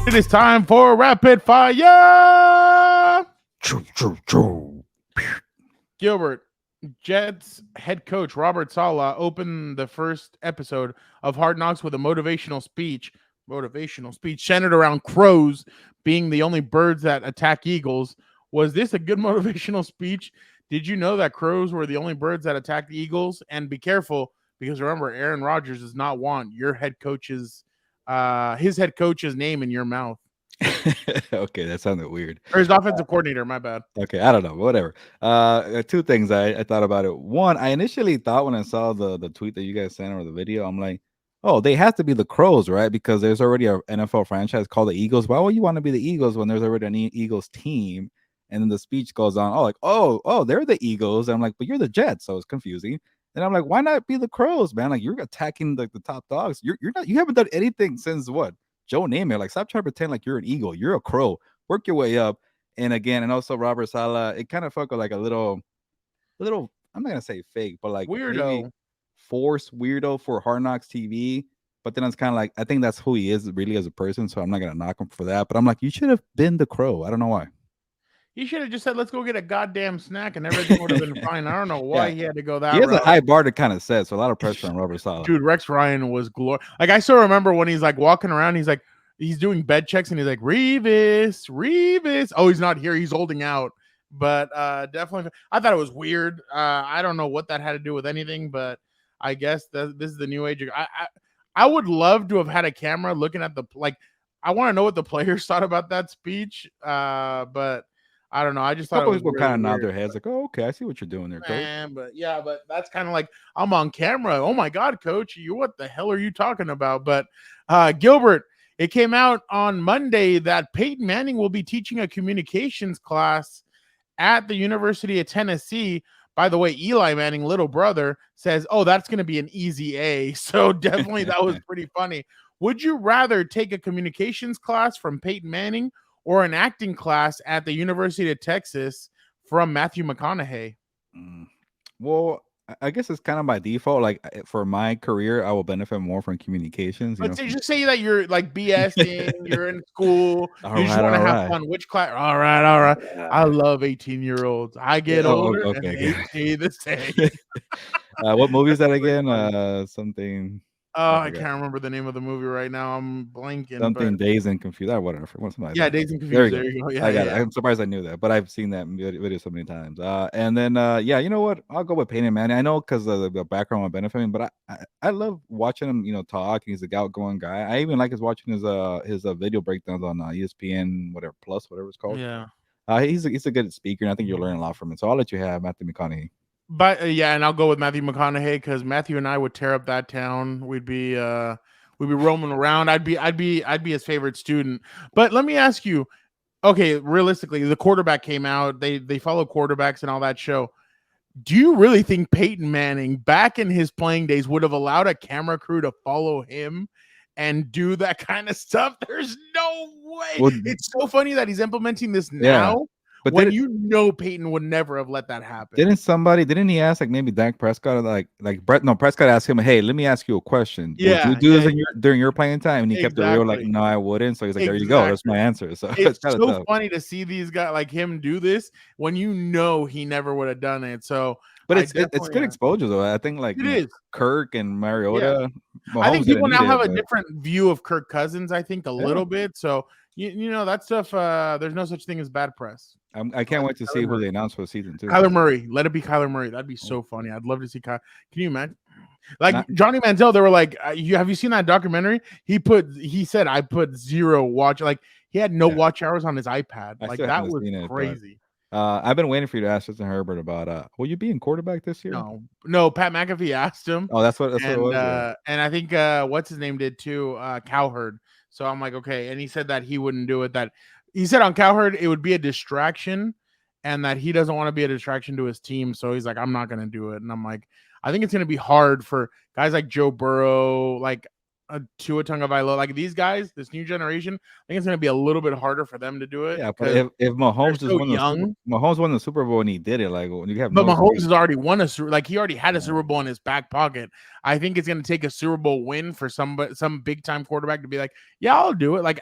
It is time for rapid fire. Gilbert, Jets head coach Robert Saleh opened the first episode of Hard Knocks with a motivational speech. Motivational speech centered around crows being the only birds that attack eagles. Was this a good motivational speech? Did you know that crows were the only birds that attack the eagles? And be careful, because remember, Aaron Rodgers does not want your head coach's his head coach's name in your mouth. Okay, that sounded weird. Or his offensive coordinator, my bad. Okay, I don't know, whatever. Two things I thought about it. One, I initially thought when I saw the tweet that you guys sent or the video, I'm like, oh, they have to be the Crows, right? Because there's already a NFL franchise called the Eagles. Why would you want to be the Eagles when there's already an Eagles team? And then the speech goes on, oh, they're the Eagles. I'm like, but you're the Jets, so it's confusing. And I'm like, why not be the Crows, man? Like you're attacking the top dogs. You're not. You haven't done anything since what? Joe Namath. Like stop trying to pretend like you're an Eagle. You're a Crow. Work your way up. And again, and also Robert Saleh, it kind of felt like a little, I'm not gonna say fake, but like maybe Weirdo. forced weirdo for Hard Knocks TV. But then it's kind of like I think that's who he is really as a person. So I'm not gonna knock him for that. But I'm like, you should have been the Crow. I don't know why. He should have just said, "Let's go get a goddamn snack," and everything would have been fine. I don't know why Yeah, he had to go he that has a route. high bar to kind of set, so a lot of pressure on Robert Saleh. Dude, Rex Ryan was glorious. Like I still remember when he's like walking around, he's like he's doing bed checks, and he's like Revis. Oh, he's not here. He's holding out. But definitely, I thought it was weird. I don't know what that had to do with anything, but I guess this is the new age. I would love to have had a camera looking at the like. I want to know what the players thought about that speech. But I don't know. I just A thought it couple was people really kind of nod weird. their heads like, oh, okay, I see what you're doing there, Coach. Man, but yeah, but that's kind of like I'm on camera. Oh my God, coach, you what the hell are you talking about? But Gilbert, it came out on Monday that Peyton Manning will be teaching a communications class at the University of Tennessee. By the way, Eli Manning, little brother, says, "Oh, that's going to be an easy A." So definitely that was pretty funny. Would you rather take a communications class from Peyton Manning or an acting class at the University of Texas from Matthew McConaughey? Mm. Well, I guess it's kind of by default. Like for my career, I will benefit more from communications. But say, just say that you're like BSing, you're in school, All you just right, want to all have right. fun. Which class? All right, all right. I love 18-year-olds. I get Oh, older and okay, they okay. stay the same. What movie is that Pretty again? funny. Something Oh, I I forgot. can't remember the name of the movie right now. I'm blanking, but Something Dazed and Confused. Whatever. Something like yeah, that. Dazed and There we Confused. go. There you go. Yeah, I yeah, got it. yeah. I'm surprised I knew that, but I've seen that video so many times. And then yeah, you know what? I'll go with Payne and Manning. I know because the background will benefit him, but I love watching him. Talk. He's a outgoing guy. I even like his watching his video breakdowns on ESPN, whatever plus whatever it's called. Yeah. He's a good speaker, and I think you'll learn a lot from him. So I'll let you have Matthew McConaughey. But yeah, and I'll go with Matthew McConaughey because Matthew and I would tear up that town. We'd be roaming around. I'd be his favorite student. But let me ask you, okay, realistically, the quarterback came out. They follow quarterbacks and all that show. Do you really think Peyton Manning, back in his playing days, would have allowed a camera crew to follow him and do that kind of stuff? There's no way. Well, It's so funny that he's implementing this yeah, now but when you know Peyton would never have let that happen. didn't he ask like maybe Dak Prescott like Brett no Prescott asked him, hey, let me ask you a question. Would you Yeah, do yeah, this during your playing time? And he kept it real, like, exactly. no, I wouldn't. So he's like, there you go, that's my Exactly. answer. So It's it's kind of so tough. funny to see these guys like him do this when you know he never would have done it. So But I it's definitely good exposure though. I think like it is. Kirk and Yeah. Mariota, I Mahomes think didn't people need now have it, a but different view of Kirk Cousins, I think a yeah, little bit. So you know that stuff there's no such thing as bad press. I So can't let wait it be to Kyler see who Murray. they announce for the season too. Kyler Murray. Let it be Kyler Murray. That'd be Oh, so funny. I'd love to see Kyler. Can you imagine? Like not Johnny Manziel, they were like, have you seen that documentary? He said I put zero watch, like he had no yeah, watch hours on his iPad. I Like still that haven't was seen it, but crazy. I've been waiting for you to ask Justin Herbert about will you be in quarterback this year? No, Pat McAfee asked him, Oh, that's what it was. Yeah. and I think what's his name did too, Cowherd. So I'm like, okay, and he said that he wouldn't do it. That he said on Cowherd it would be a distraction, and that he doesn't want to be a distraction to his team. So he's like, I'm not gonna do it. And I'm like, I think it's gonna be hard for guys like Joe Burrow. Like Tua Tagovailoa. Like these guys, this new generation, I think it's going to be a little bit harder for them to do it Yeah, but because if they're Mahomes just so won young. the Super Bowl and he did it, like when you have But no Mahomes excuse. has already won like he already had a Yeah. Super Bowl in his back pocket. I think it's going to take a Super Bowl win for some big time quarterback to be like, yeah, I'll do it. Like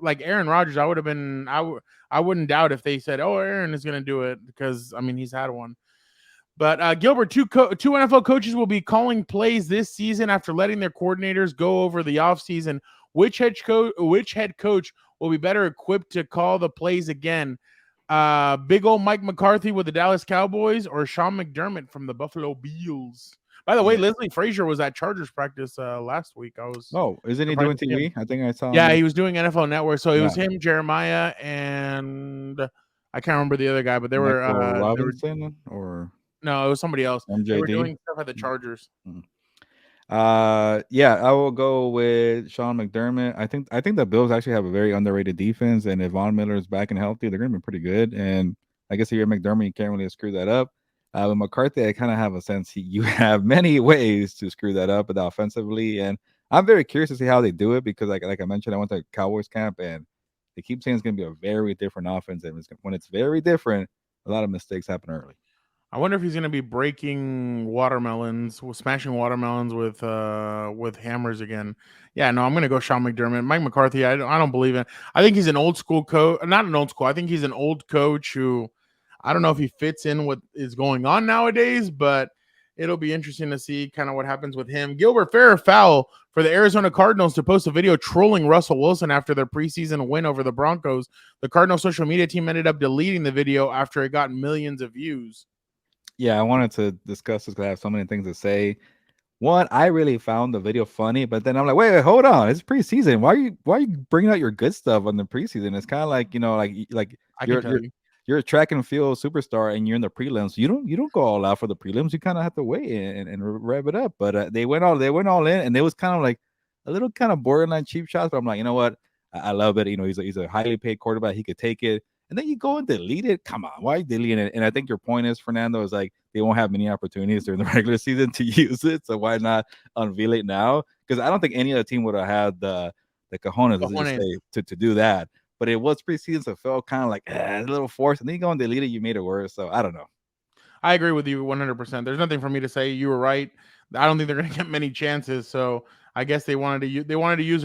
like Aaron Rodgers, I would have been I wouldn't doubt if they said, oh, Aaron is going to do it because I mean he's had one. But Gilbert, two NFL coaches will be calling plays this season after letting their coordinators go over the offseason. Which head coach will be better equipped to call the plays again? Big old Mike McCarthy with the Dallas Cowboys or Sean McDermott from the Buffalo Bills? By the way, Yeah. Leslie Frazier was at Chargers practice last week. I was Oh, isn't he surprised doing to see him. TV? I think I saw Yeah, him. he was doing NFL Network. So it Yeah, was him, Jeremiah, and I can't remember the other guy, but Michael they were Robinson or no, it was somebody else. They were MJD. doing stuff at the Chargers. Mm. Yeah, I will go with Sean McDermott. I think the Bills actually have a very underrated defense, and if Von Miller is back and healthy, they're going to be pretty good. And I guess if you're McDermott, you can't really screw that up. With McCarthy, I kind of have a sense you have many ways to screw that up offensively, and I'm very curious to see how they do it because, like I mentioned, I went to Cowboys camp, and they keep saying it's going to be a very different offense, and when it's very different, a lot of mistakes happen early. I wonder if he's going to be breaking watermelons, smashing watermelons with hammers again. Yeah, no, I'm going to go Sean McDermott. Mike McCarthy, I don't believe in. I think he's an old school coach, not an old school. I think he's an old coach who I don't know if he fits in what is going on nowadays, but it'll be interesting to see kind of what happens with him. Gilbert, fair or foul for the Arizona Cardinals to post a video trolling Russell Wilson after their preseason win over the Broncos. The Cardinals social media team ended up deleting the video after it got millions of views. Yeah, I wanted to discuss this because I have so many things to say. One, I really found the video funny, but then I'm like, wait, hold on, it's preseason. Why are you bringing out your good stuff on the preseason? It's kind of like like I can you're tell you're you. you're a track and field superstar and you're in the prelims. You don't go all out for the prelims. You kind of have to wait and rev it up. But they went all in, and it was kind of like a little kind of borderline cheap shots. But I'm like, you know what? I love it. He's a highly paid quarterback. He could take it. And then you go and delete it. Come on, why deleting it? And I think your point is, Fernando, is like they won't have many opportunities during the regular season to use it. So why not unveil it now? Because I don't think any other team would have had the cojones, let's just say, to do that. But it was preseason, so it felt kind of like a little forced. And then you go and delete it, you made it worse. So I don't know. I agree with you 100%. There's nothing for me to say. You were right. I don't think they're going to get many chances. So I guess they wanted to use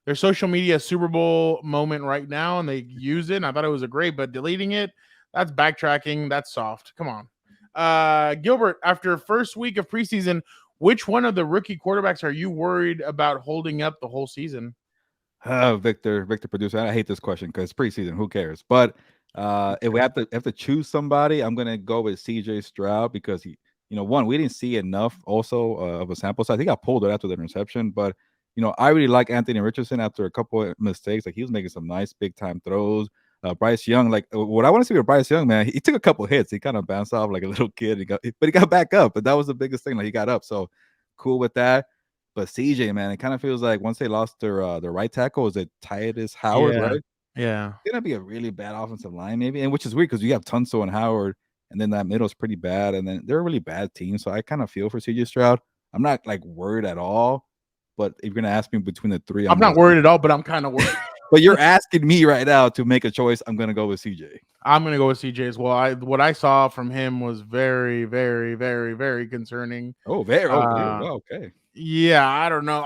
their social media Super Bowl moment right now, and they use it. And I thought it was a great, but deleting it, that's backtracking. That's soft. Come on, Gilbert. After first week of preseason, which one of the rookie quarterbacks are you worried about holding up the whole season? Victor, producer. I hate this question because preseason. Who cares? But if we have to choose somebody, I'm gonna go with CJ Stroud because one, we didn't see enough also of a sample size. I think I pulled it after the interception, but I really like Anthony Richardson after a couple of mistakes. Like he was making some nice big time throws. Bryce Young, like what I want to see with Bryce Young, man, he took a couple hits. He kind of bounced off like a little kid. But he got back up. But that was the biggest thing. Like he got up. So cool with that. But CJ, man, it kind of feels like once they lost their right tackle, is it Titus Howard, Yeah, right? yeah. It's gonna be a really bad offensive line, maybe, and which is weird because you have Tunsil and Howard, and then that middle is pretty bad, and then they're a really bad team. So I kind of feel for CJ Stroud. I'm not like worried at all, but if you're gonna ask me between the three, I'm not worried at all, but I'm kind of worried. But you're asking me right now to make a choice. I'm gonna go with CJ. I'm gonna go with CJ as well. What I saw from him was very, very, very, very concerning. Oh, very okay. Uh, Well, okay. yeah, I don't know.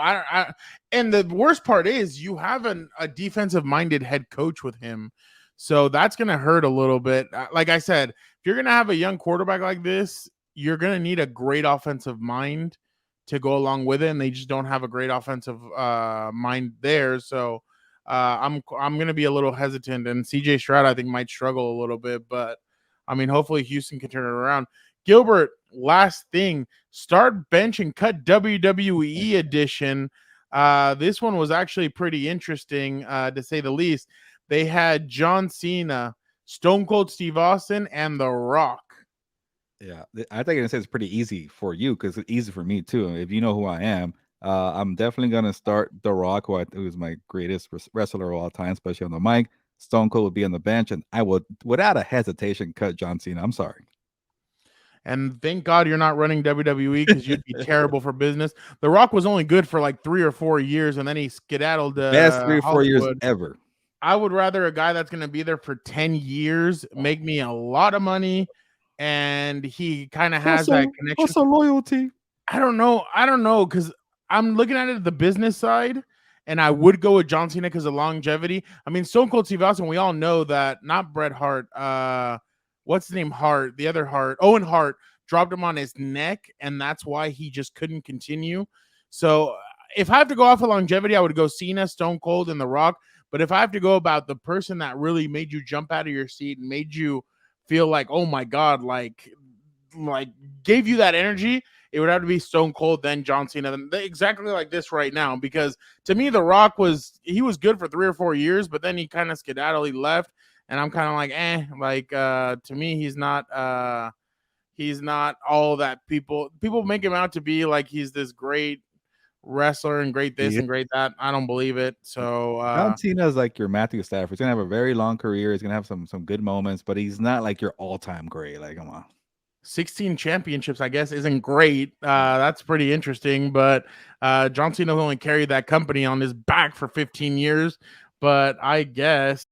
And the worst part is you have a defensive minded head coach with him, so that's gonna hurt a little bit. Like I said, if you're gonna have a young quarterback like this, you're gonna need a great offensive mind to go along with it, and they just don't have a great offensive mind there. So I'm gonna be a little hesitant, and CJ Stroud I think might struggle a little bit, but I mean hopefully Houston can turn it around. Gilbert, last thing, start bench and cut WWE edition. This one was actually pretty interesting, to say the least. They had John Cena, Stone Cold Steve Austin, and The Rock. Yeah, I think it's pretty easy for you because it's easy for me too. If you know who I am, I'm definitely gonna start The Rock, who is my greatest wrestler of all time, especially on the mic. Stone Cold would be on the bench, and I would, without a hesitation, cut John Cena. I'm sorry. And thank God you're not running WWE because you'd be terrible for business. The Rock was only good for like 3 or 4 years, and then he skedaddled Best to 3 or 4 years Hollywood. ever. I would rather a guy that's going to be there for 10 years, make me a lot of money, and he kind of has that connection. Also loyalty. I don't know, because I'm looking at it the business side, and I would go with John Cena because of longevity. I mean, Stone Cold Steve Austin, we all know that, not Bret Hart, what's his name? Hart, the other Hart, Owen Hart, dropped him on his neck, and that's why he just couldn't continue. So if I have to go off of longevity, I would go Cena, Stone Cold, and The Rock. But if I have to go about the person that really made you jump out of your seat and made you feel like, oh my God, like gave you that energy, it would have to be Stone Cold, then John Cena, exactly like this right now. Because to me, The Rock was good for 3 or 4 years, but then he kind of skedaddled, he left, and I'm kind of like, to me, he's not all that people make him out to be. Like he's this great wrestler and great this and great that. I don't believe it. So John Cena is like your Matthew Stafford. He's gonna have a very long career. He's gonna have some good moments, but he's not like your all-time great. Like, come on. 16 championships, I guess, isn't great. That's pretty interesting, but John Cena only carried that company on his back for 15 years. But I guess